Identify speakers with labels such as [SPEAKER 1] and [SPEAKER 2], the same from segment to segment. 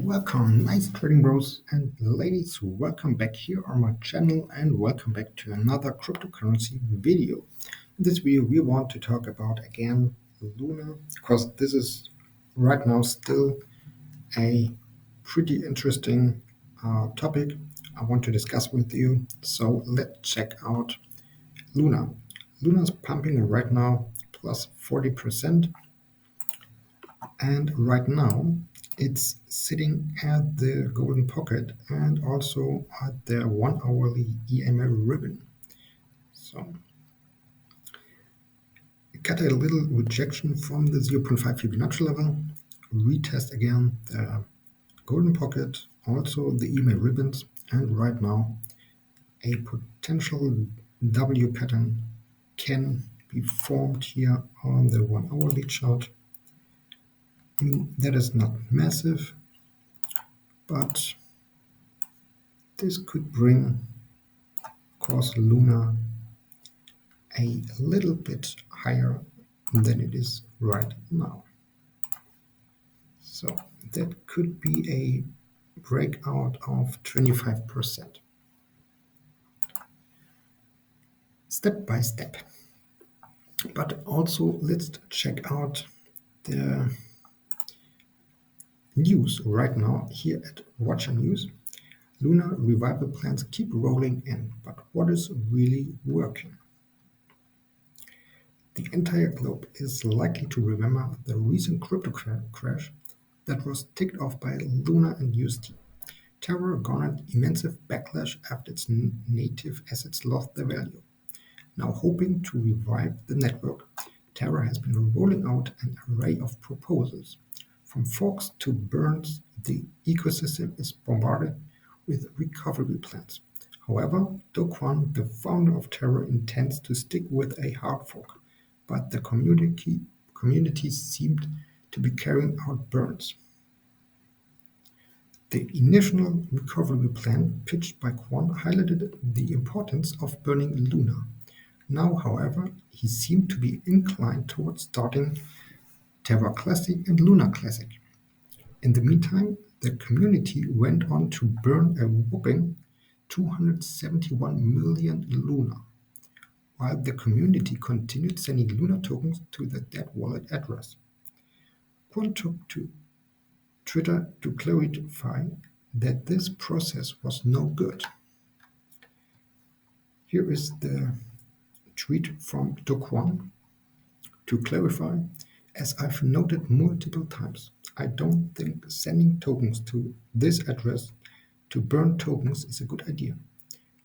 [SPEAKER 1] Welcome, nice trading bros and ladies. Welcome back here on my channel and welcome back to another cryptocurrency video. In this video, we want to talk about again Luna because this is right now still a pretty interesting topic I want to discuss with you. So let's check out Luna. Luna is pumping right now plus 40%. And right now it's sitting at the golden pocket and also at the 1 hourly EMA ribbon. So it got a little rejection from the 0.5 Fibonacci level, retest again the golden pocket, also the EMA ribbons, and right now a potential W pattern can be formed here on the 1 hourly chart. I mean, that is not massive, but this could bring, of course, Luna a little bit higher than it is right now. So that could be a breakout of 25%. Step by step. But also let's check out the news right now here at Watcher News. Luna revival plans keep rolling in, but what is really working? The entire globe is likely to remember the recent crypto crash that was ticked off by Luna and UST. Terra garnered immense backlash after its native assets lost their value. Now hoping to revive the network, Terra has been rolling out an array of proposals. From forks to burns, the ecosystem is bombarded with recovery plans. However, Do Kwon, the founder of Terra, intends to stick with a hard fork, but the community seemed to be carrying out burns. The initial recovery plan pitched by Kwon highlighted the importance of burning Luna. Now, however, he seemed to be inclined towards starting Terra Classic and Luna Classic. In the meantime, the community went on to burn a whopping 271 million Luna, while the community continued sending Luna tokens to the dead wallet address. Kwon took to Twitter to clarify that this process was no good. Here is the tweet from Do Kwon. To clarify, as I've noted multiple times, I don't think sending tokens to this address to burn tokens is a good idea.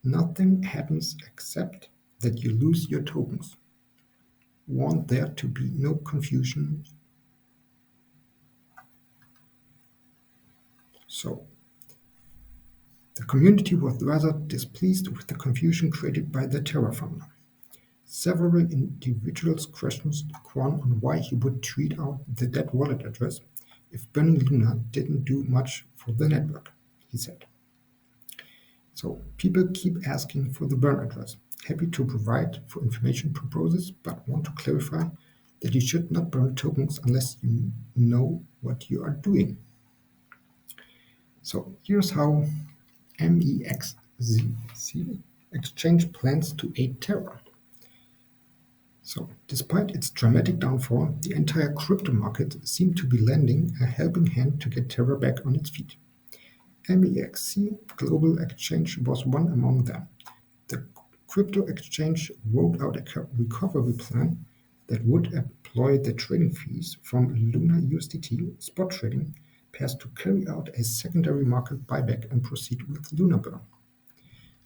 [SPEAKER 1] Nothing happens except that you lose your tokens. Want there to be no confusion. So, the community was rather displeased with the confusion created by the Terra founder. Several individuals questioned Kwon on why he would tweet out the dead wallet address if burning Luna didn't do much for the network, he said. So people keep asking for the burn address. Happy to provide for information purposes, but want to clarify that you should not burn tokens unless you know what you are doing. So here's how MEXC exchange plans to aid Terra. So, despite its dramatic downfall, the entire crypto market seemed to be lending a helping hand to get Terra back on its feet. MEXC Global Exchange was one among them. The crypto exchange rolled out a recovery plan that would employ the trading fees from Luna USDT spot trading pairs to carry out a secondary market buyback and proceed with Luna burn.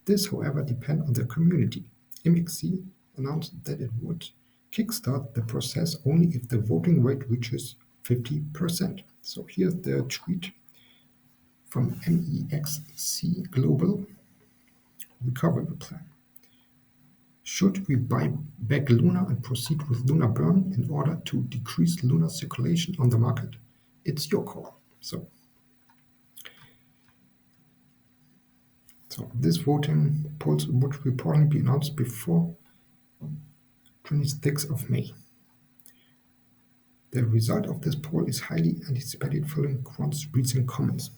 [SPEAKER 1] This, however, depends on the community. MEXC announced that it would kickstart the process only if the voting rate reaches 50%. So here's the tweet from MEXC Global Recovery Plan. Should we buy back Luna and proceed with Luna burn in order to decrease Luna circulation on the market? It's your call. So this voting polls would reportedly be announced before 26th of May. The result of this poll is highly anticipated following quants' recent comments.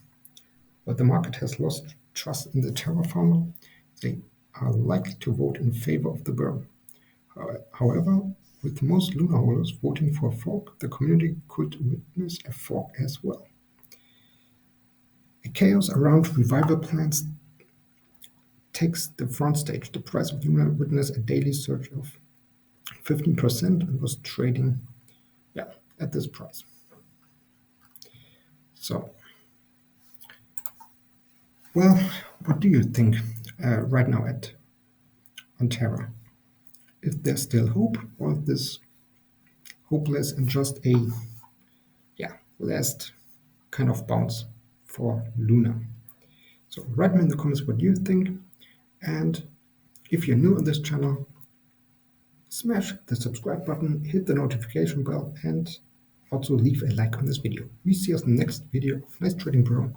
[SPEAKER 1] While the market has lost trust in the Terra founder, they are likely to vote in favor of the bear. However, with most Luna holders voting for a fork, the community could witness a fork as well. A chaos around revival plans takes the front stage. The price of Luna witnessed a daily surge of 15% and was trading at this price. So, well, what do you think right now on Terra? Is there still hope, or is this hopeless and just a last kind of bounce for Luna? So write me in the comments what you think, and if you're new on this channel, smash the subscribe button, hit the notification bell, and also leave a like on this video. We see us in the next video of Nice Trading Bro,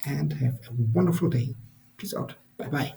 [SPEAKER 1] and have a wonderful day. Peace out. Bye bye.